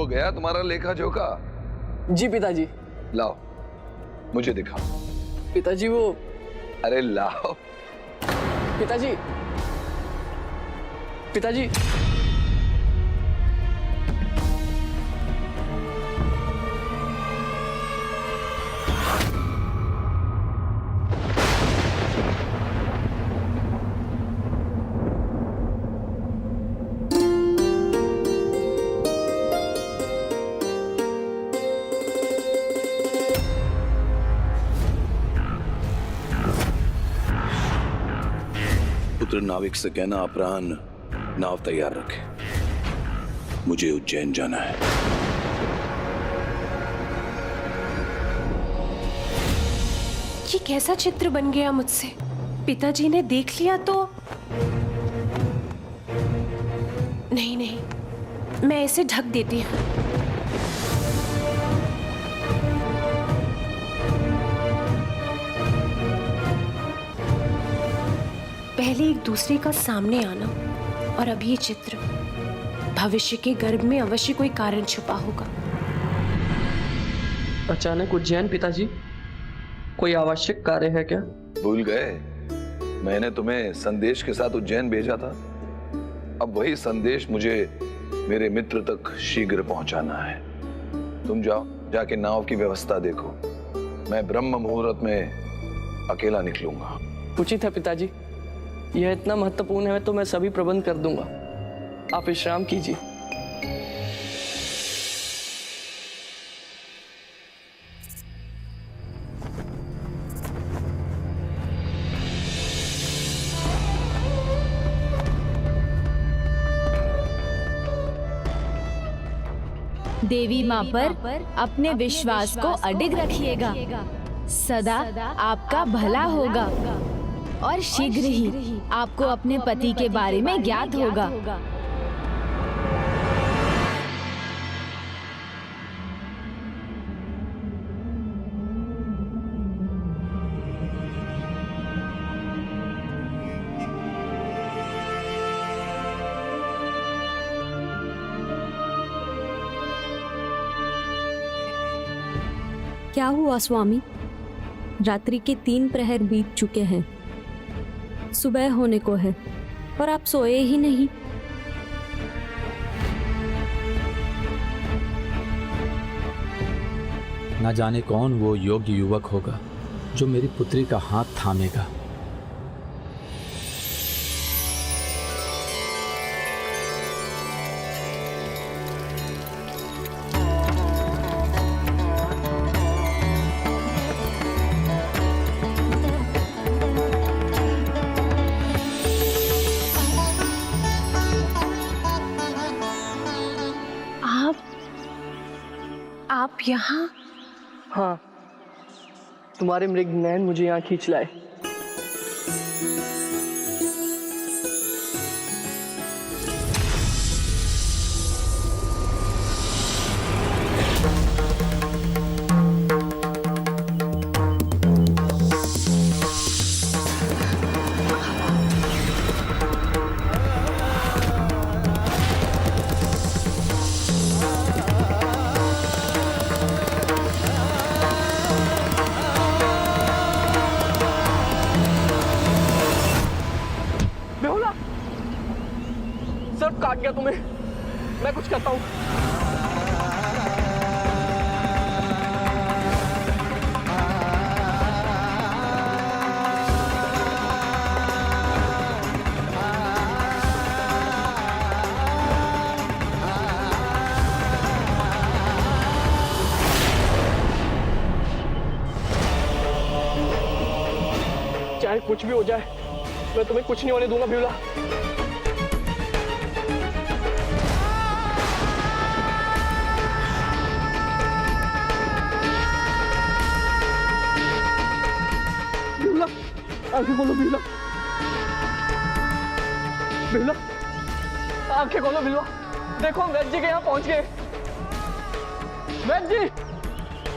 हो गया तुम्हारा लेखा जोखा? जी पिताजी। लाओ, मुझे दिखाओ। पिताजी वो। अरे लाओ। पिताजी, पिताजी। पुत्र नाविक से कहना अपराह्न नाव तैयार रखे, मुझे उज्जैन जाना है। ये कैसा चित्र बन गया मुझसे? पिताजी ने देख लिया तो? नहीं नहीं, मैं इसे ढक देती हूँ। पहले एक दूसरे का सामने आना, और अब ये चित्र। भविष्य के गर्भ में अवश्य कोई कारण छुपा होगा। अचानक उज्जैन पिताजी, कोई आवश्यक कार्य है क्या? भूल गए? मैंने तुम्हें संदेश के साथ उज्जैन भेजा था। अब वही संदेश मुझे मेरे मित्र तक शीघ्र पहुंचाना है। तुम जाओ, जाके नाव की व्यवस्था देखो। मैं ब्रह्म मुहूर्त में अकेला निकलूंगा। उचित है पिताजी, यह इतना महत्वपूर्ण है तो मैं सभी प्रबंध कर दूंगा। आप विश्राम कीजिए। देवी माँ पर अपने विश्वास को अडिग रखिएगा। सदा आपका भला होगा और शीघ्र ही आपको अपने पति के बारे में ज्ञात होगा। क्या हुआ स्वामी? रात्रि के 3 प्रहर बीत चुके हैं, सुबह होने को है और आप सोए ही नहीं। न जाने कौन वो योग्य युवक होगा जो मेरी पुत्री का हाथ थामेगा। आप यहाँ? हाँ, तुम्हारे मृग नयन मुझे यहाँ खींच लाए। सर्प काट गया तुम्हें, मैं कुछ करता हूँ। चाहे कुछ भी हो जाए, मैं तुम्हें कुछ नहीं होने दूंगा ब्यूला। आंखें खोलो बिल्ला, बिल्ला आंखें खोलो बिल्ला। देखो हम वैद्य जी के यहाँ पहुंच गए। वैद्य जी,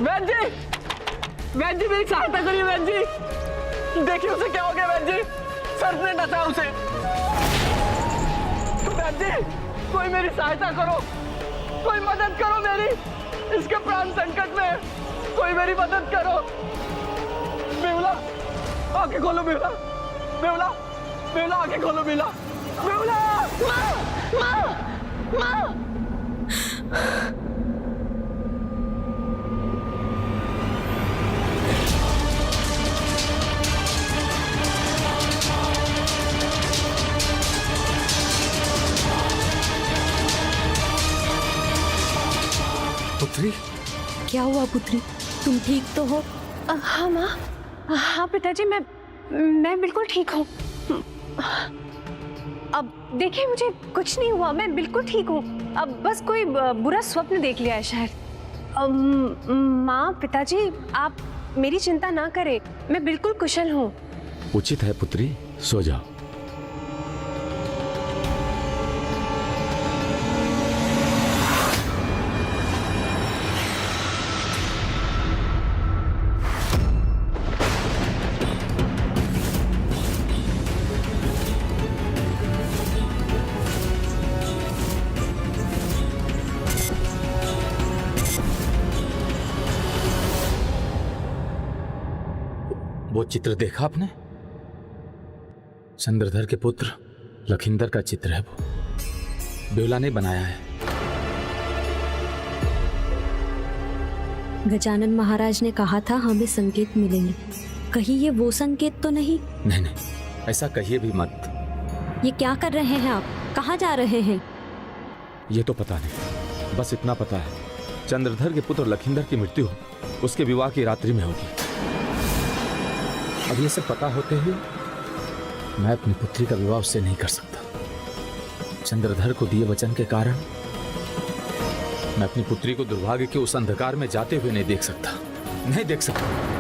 वैद्य जी, वैद्य जी मेरी सहायता करिए। वैद्य जी देखिए उसे क्या हो गया। वैद्य जी सर्प ने डसा उसे। वैद्य जी कोई मेरी सहायता करो। कोई मदद करो मेरी, इसके प्राण संकट में, कोई मेरी मदद करो। बेहुला आंखें खोलो, बेहुला बेहुला बेहुला आंखें खोलो, बेहुला बेहुला। माँ माँ माँ। पुत्री, क्या हुआ पुत्री, तुम ठीक तो हो? हाँ माँ, हाँ पिताजी, मैं बिल्कुल ठीक हूँ। अब देखिए, मुझे कुछ नहीं हुआ, मैं बिल्कुल ठीक हूँ। अब बस कोई बुरा स्वप्न देख लिया है शायद। माँ, पिताजी, आप मेरी चिंता ना करें, मैं बिल्कुल कुशल हूँ। उचित है पुत्री, सो जाओ। वो चित्र देखा आपने? चंद्रधर के पुत्र लखिंदर का चित्र है वो, बेहुला ने बनाया है। गजानन महाराज ने कहा था हमें संकेत मिलेंगे, कहीं ये वो संकेत तो नहीं? नहीं नहीं, ऐसा कहिए भी मत। ये क्या कर रहे हैं आप, कहाँ जा रहे हैं? ये तो पता नहीं, बस इतना पता है चंद्रधर के पुत्र लखिंदर की मृत्यु उसके विवाह की रात्रि में होगी। अब ये सब पता होते हुए मैं अपनी पुत्री का विवाह उससे नहीं कर सकता। चंद्रधर को दिए वचन के कारण मैं अपनी पुत्री को दुर्भाग्य के उस अंधकार में जाते हुए नहीं देख सकता, नहीं देख सकता।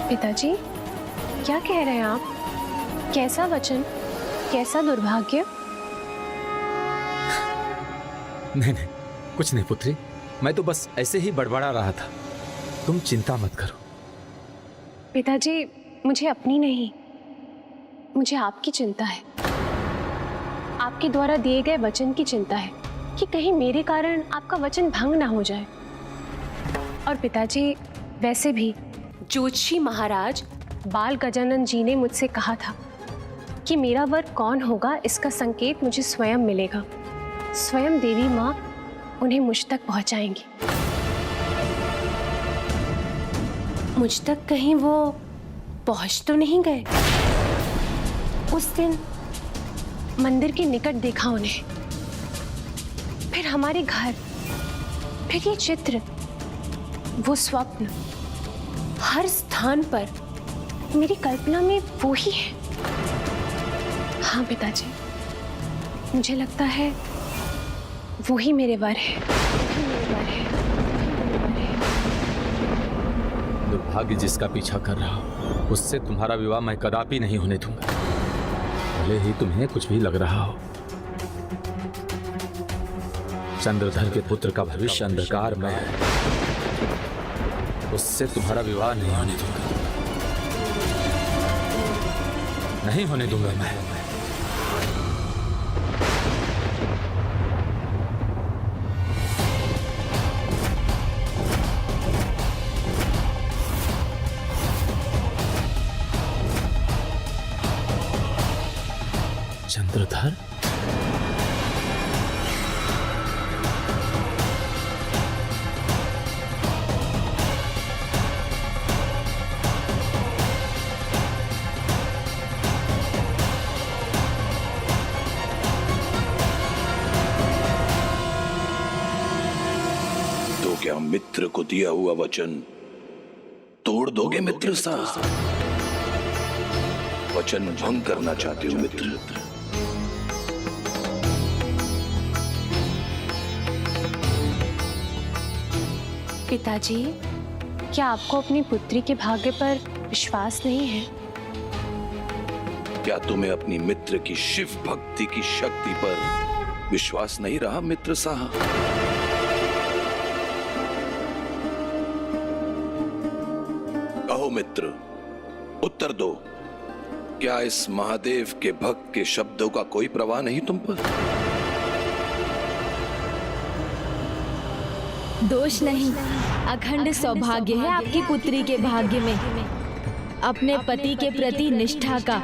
पिताजी, क्या कह रहे हैं आप? कैसा वचन, कैसा दुर्भाग्य? नहीं नहीं, कुछ नहीं पुत्री, मैं तो बस ऐसे ही बड़बड़ा रहा था, तुम चिंता मत करो। पिताजी, मुझे अपनी नहीं, मुझे आपकी चिंता है। आपके द्वारा दिए गए वचन की चिंता है कि कहीं मेरे कारण आपका वचन भंग ना हो जाए। और पिताजी, वैसे भी ज्योतिषी महाराज बाल गजानन जी ने मुझसे कहा था कि मेरा वर कौन होगा इसका संकेत मुझे स्वयं मिलेगा। स्वयं देवी माँ उन्हें मुझ तक पहुंचाएंगी। मुझ तक कहीं वो पहुंच तो नहीं गए? उस दिन मंदिर के निकट देखा उन्हें, फिर हमारे घर, फिर ये चित्र, वो स्वप्न, हर स्थान पर मेरी कल्पना में वो ही है। हाँ पिताजी, मुझे लगता है वो ही मेरे वर है, वही मेरे वर है, वही मेरे वर है। दुर्भाग्य जिसका पीछा कर रहा हो उससे तुम्हारा विवाह मैं कदापि नहीं होने दूंगा, भले ही तुम्हें कुछ भी लग रहा हो। चंद्रधर के पुत्र का भविष्य अंधकार में है, उससे तुम्हारा विवाह नहीं होने दूंगा, नहीं होने दूंगा मैं। चंद्रधर, क्या मित्र को दिया हुआ वचन तोड़ दोगे मित्र सा? वचन भंग करना चाहते हो मित्र? पिताजी, क्या आपको अपनी पुत्री के भाग्य पर विश्वास नहीं है? क्या तुम्हें अपनी मित्र की शिव भक्ति की शक्ति पर विश्वास नहीं रहा मित्र साहब? कहो मित्र, उत्तर दो। क्या इस महादेव के भक्त के शब्दों का कोई प्रवाह नहीं तुम पर? दोष नहीं, अखंड सौभाग्य है आपकी पुत्री के भाग्य में। अपने पति के प्रति निष्ठा का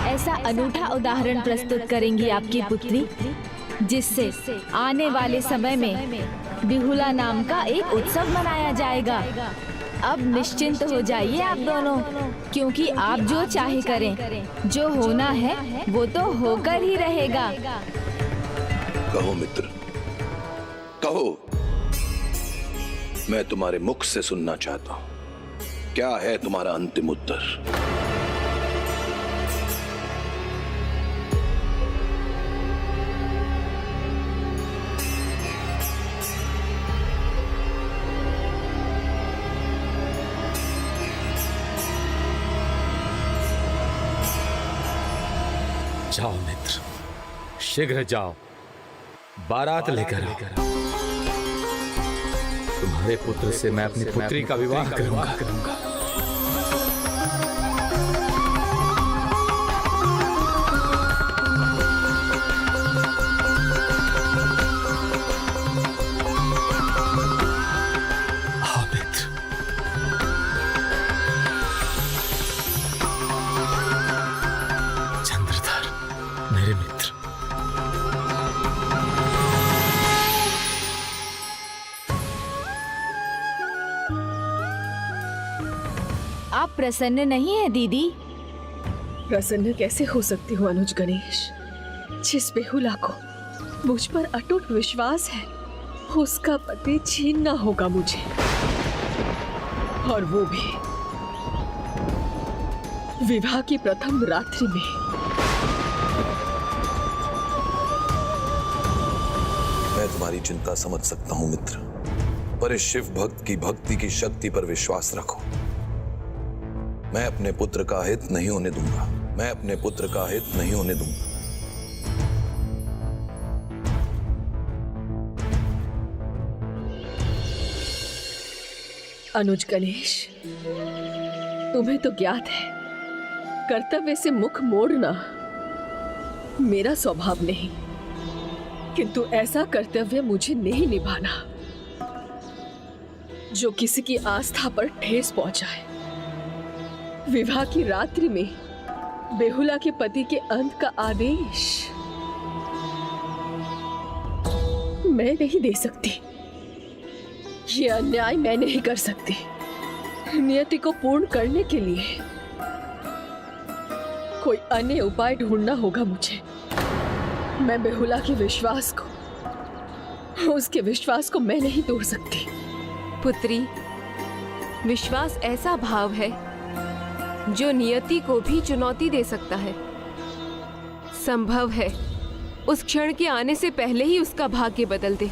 ऐसा अनूठा उदाहरण प्रस्तुत करेंगी आपकी पुत्री, जिससे आने वाले समय में बिहुला नाम का एक उत्सव मनाया जाएगा। अब निश्चिंत हो जाइए आप दोनों, क्योंकि आप जो चाहे करें, जो होना है वो तो होकर ही रहेगा। कहो मित्र, कहो। मैं तुम्हारे मुख से सुनना चाहता हूं, क्या है तुम्हारा अंतिम उत्तर? जाओ मित्र, शीघ्र जाओ, बारात लेकर आओ। तुम्हारे पुत्र से मैं अपनी पुत्री का विवाह करूंगा। आओ मित्र। चंद्रधर, मेरे मित्र। आप प्रसन्न नहीं है दीदी? प्रसन्न कैसे हो सकती हूँ अनुज गणेश? जिस बेहुला को मुझ पर अटूट विश्वास है, उसका पति छीनना होगा मुझे, और वो भी विवाह की प्रथम रात्रि में। मैं तुम्हारी चिंता समझ सकता हूं मित्र, पर इस शिव भक्त की भक्ति की शक्ति पर विश्वास रखो। मैं अपने पुत्र का हित नहीं होने दूंगा। मैं अपने पुत्र का हित नहीं होने दूंगा। अनुज गणेश, तुम्हें तो ज्ञात है, कर्तव्य से मुख मोड़ना मेरा स्वभाव नहीं, किंतु ऐसा कर्तव्य मुझे नहीं निभाना जो किसी की आस्था पर ठेस पहुंचाए। विवाह की रात्रि में बेहुला के पति के अंत का आदेश मैं नहीं दे सकती। ये अन्याय मैं नहीं कर सकती। नियति को पूर्ण करने के लिए कोई अन्य उपाय ढूंढना होगा मुझे। मैं बेहुला के विश्वास को, उसके विश्वास को मैं नहीं तोड़ सकती। पुत्री, विश्वास ऐसा भाव है जो नियति को भी चुनौती दे सकता है। संभव है उस क्षण के आने से पहले ही उसका भाग्य बदल दे।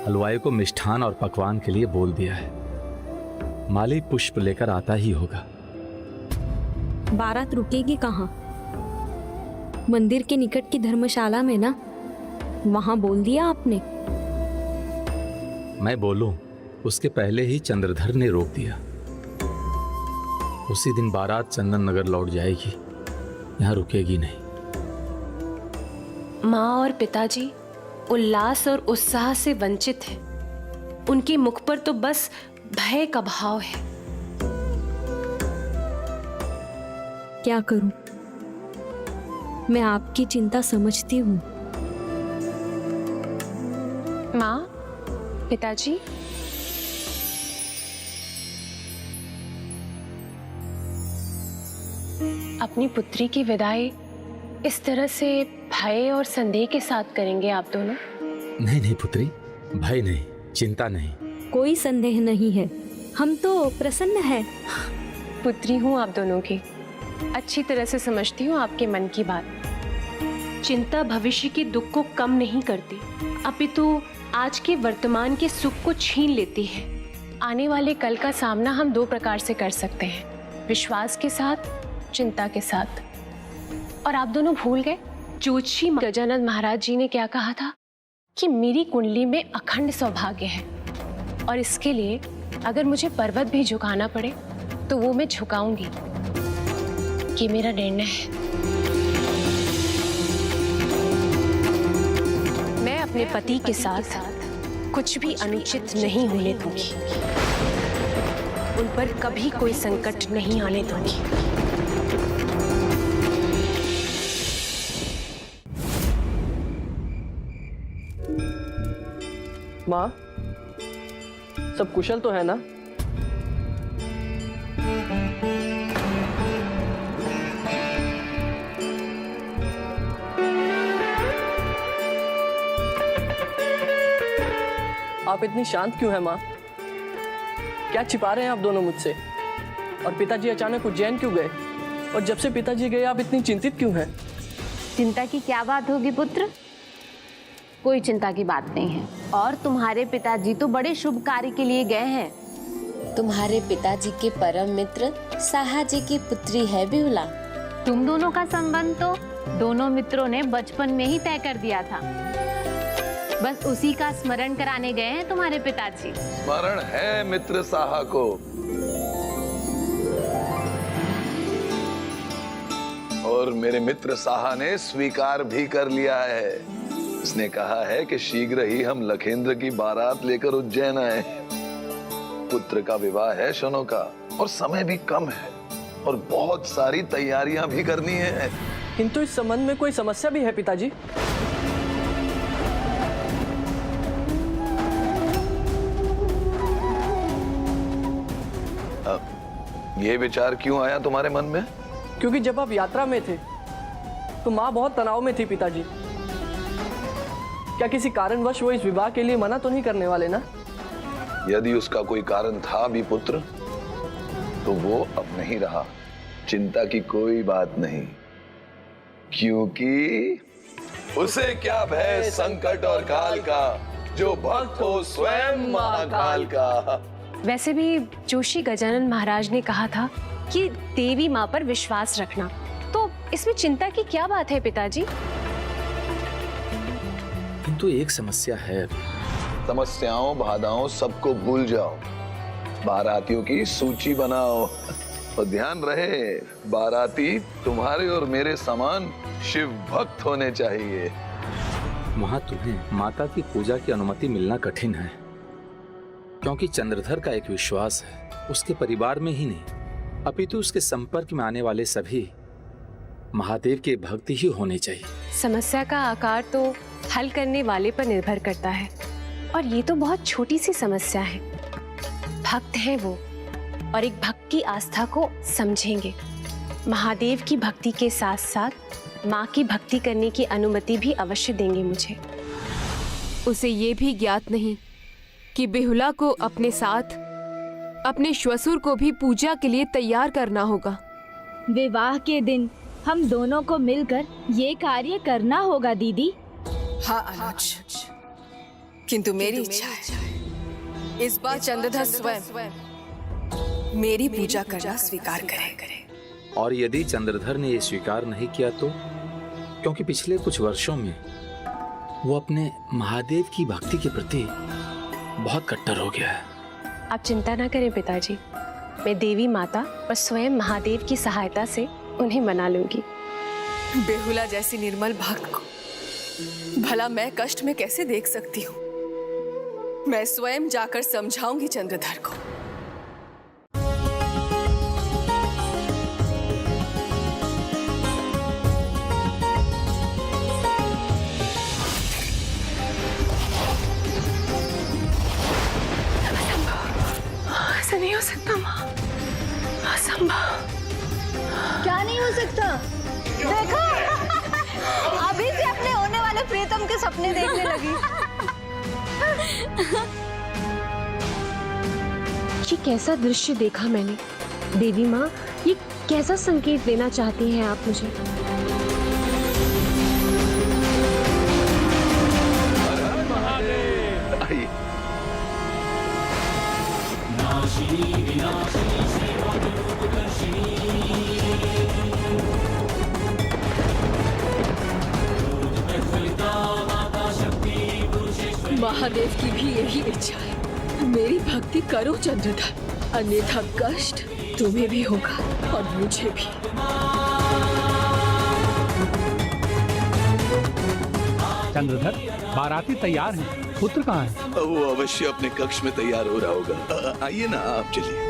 हलवाई को मिष्ठान और पकवान के लिए बोल दिया है। माली पुष्प लेकर आता ही होगा। बारात रुकेगी कहाँ? मंदिर के निकट की धर्मशाला में ना? वहां बोल दिया आपने? मैं बोलूं उसके पहले ही चंद्रधर ने रोक दिया। उसी दिन बारात चंदन नगर लौट जाएगी, यहाँ रुकेगी नहीं। माँ और पिताजी उल्लास और उत्साह से वंचित हैं। उनके मुख पर तो बस भय का भाव है। क्या करूं? मैं आपकी चिंता समझती हूँ। माँ, पिताजी, अपनी पुत्री की विदाई इस तरह से भय और संदेह के साथ करेंगे आप दोनों? नहीं नहीं पुत्री, भय नहीं, चिंता नहीं। कोई संदेह नहीं है, हम तो प्रसन्न हैं। पुत्री हूँ आप दोनों की, अच्छी तरह से समझती हूँ आपके मन की बात। चिंता भविष्य के दुख को कम नहीं करती, अपितु आज के वर्तमान के सुख को छीन लेती है। आने वाले कल का सामना हम दो प्रकार से कर सकते हैं, विश्वास के साथ, चिंता के साथ। और आप दोनों भूल गए जोशी गजानन महाराज जी ने क्या कहा था कि मेरी कुंडली में अखंड सौभाग्य है और इसके लिए अगर मुझे पर्वत भी झुकाना पड़े तो वो मैं झुकाऊंगी। ये मेरा निर्णय है। मैं अपने पति के साथ कुछ भी अनुचित नहीं होने दूंगी। उन पर कभी कोई संकट नहीं आने दूंगी। माँ, सब कुशल तो है ना? आप इतनी शांत क्यों हैं माँ? क्या छिपा रहे हैं आप दोनों मुझसे? और पिताजी अचानक उज्जैन क्यों गए? और जब से पिताजी गए आप इतनी चिंतित क्यों हैं? चिंता की क्या बात होगी पुत्र? कोई चिंता की बात नहीं है। और तुम्हारे पिताजी तो बड़े शुभ कार्य के लिए गए हैं। तुम्हारे पिताजी के परम मित्र साहा जी की पुत्री है बिहुला। तुम दोनों का संबंध तो दोनों मित्रों ने बचपन में ही तय कर दिया था। बस उसी का स्मरण कराने गए हैं तुम्हारे पिताजी। स्मरण है मित्र साहा को। और मेरे मित्र साहा ने स्वीकार भी कर लिया है। उसने कहा है कि शीघ्र ही हम लखेंद्र की बारात लेकर उज्जैन आए। पुत्र का विवाह है शनो का और समय भी कम है और बहुत सारी तैयारियां भी करनी है। किंतु इस संबंध में कोई समस्या भी है पिताजी? ये विचार क्यों आया तुम्हारे मन में? क्योंकि जब आप यात्रा में थे तो माँ बहुत तनाव में थी पिताजी। क्या किसी कारणवश वो इस विवाह के लिए मना तो नहीं करने वाले ना? यदि उसका कोई कारण था भी पुत्र तो वो अब नहीं रहा। चिंता की कोई बात नहीं, क्योंकि उसे क्या भय संकट और काल का, जो भक्त हो स्वयं महाकाल का। वैसे भी जोशी गजानन महाराज ने कहा था कि देवी माँ पर विश्वास रखना, तो इसमें चिंता की क्या बात है पिताजी? किंतु एक समस्या है। समस्याओं बाधाओं सबको भूल जाओ, बारातियों की सूची बनाओ और ध्यान रहे बाराती तुम्हारे और मेरे समान शिव भक्त होने चाहिए। वहां तुम्हें माता की पूजा की अनुमति मिलना कठिन है, क्योंकि चंद्रधर का एक विश्वास है उसके परिवार में ही नहीं अपितु उसके संपर्क में आने वाले सभी महादेव के भक्ति ही होने चाहिए। समस्या का आकार तो हल करने वाले पर निर्भर करता है और ये तो बहुत छोटी सी समस्या है। भक्त हैं वो और एक भक्त की आस्था को समझेंगे। महादेव की भक्ति के साथ साथ माँ की भक्ति करने की अनुमति भी अवश्य देंगे मुझे। उसे ये भी ज्ञात नहीं कि बेहुला को अपने साथ अपने श्वसुर को भी पूजा के लिए तैयार करना होगा। विवाह के दिन हम दोनों को मिलकर ये कार्य करना होगा दीदी। हाँ अनुज, किंतु मेरी इच्छा है इस बार चंद्रधर स्वयं मेरी पूजा करना स्वीकार करे। और यदि चंद्रधर ने ये स्वीकार नहीं किया तो? क्योंकि पिछले कुछ वर्षों में वो अपने महादेव की भक्ति के प्रति बहुत कट्टर हो गया है। आप चिंता ना करें पिताजी, मैं देवी माता और स्वयं महादेव की सहायता से उन्हें मना लूंगी। बेहुला जैसी निर्मल भक्त को भला मैं कष्ट में कैसे देख सकती हूँ? मैं स्वयं जाकर समझाऊंगी चंद्रधर को। ऐसा नहीं हो सकता माँ, असंभव। क्या नहीं हो सकता? देखो अभी से अपने होने वाले प्रीतम के सपने देखने लगी। ये कैसा दृश्य देखा मैंने? देवी माँ, ये कैसा संकेत देना चाहती हैं आप मुझे? महादेव की भी यही इच्छा है। मेरी भक्ति करो चंद्रधर, अन्यथा कष्ट तुम्हें भी होगा और मुझे भी। चंद्रधर, बाराती तैयार हैं। पुत्र कहाँ है? वो अवश्य अपने कक्ष में तैयार हो रहा होगा। आइए ना आप, चलिए।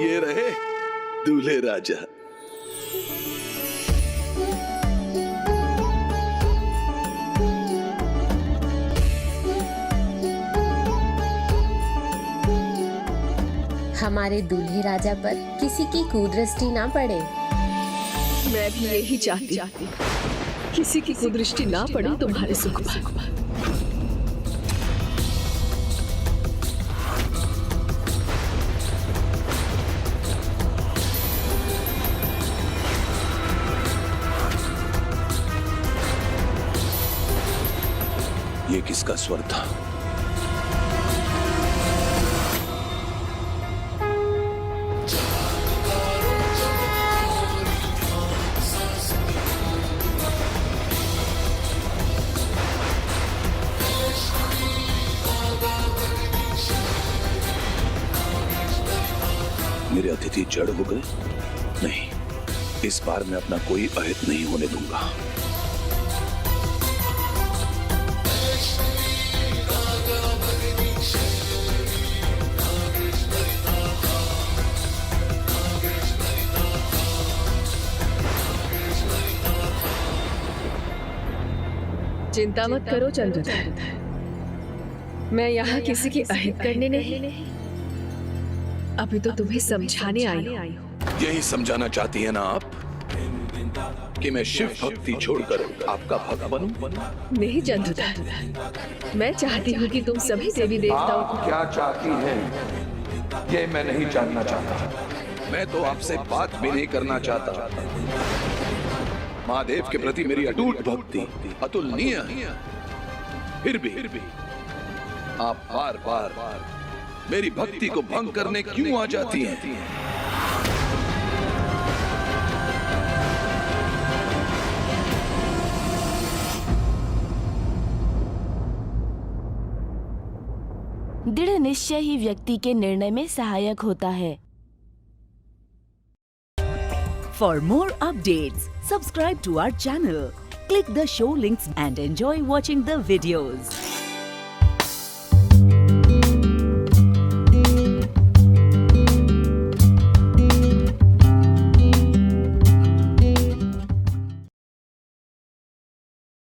ये रहे दूल्हे राजा। हमारे दूल्हे राजा पर किसी की कुदृष्टि ना पड़े। मैं भी यही चाहती, किसी की कुदृष्टि ना पड़े तुम्हारे सुख पर। ये किसका स्वर था? मेरे अतिथि जड़ हो गए? नहीं, इस बार मैं अपना कोई अहित नहीं होने दूंगा। चिंता मत करो चंद्रधर, मैं यहाँ किसी की अहित करने नहीं, अभी तो तुम्हें समझाने आई हूँ। यही समझाना चाहती है ना आप कि मैं शिव भक्ति छोड़कर आपका भक्त बनूं? नहीं चंद्रधर, मैं चाहती हूँ कि तुम सभी देवी देवताओं आप क्या चाहती हैं ये मैं नहीं जानना चाहता। मैं तो आपसे बात भी नहीं करना चाहता। महादेव के प्रति मेरी अटूट भक्ति अतुलनीय है। फिर भी आप बार बार मेरी भक्ति को भंग करने क्यों आ जाती हैं? दृढ़ निश्चय ही व्यक्ति के निर्णय में सहायक होता है। For more updates, subscribe to our channel, click the show links and enjoy watching the videos.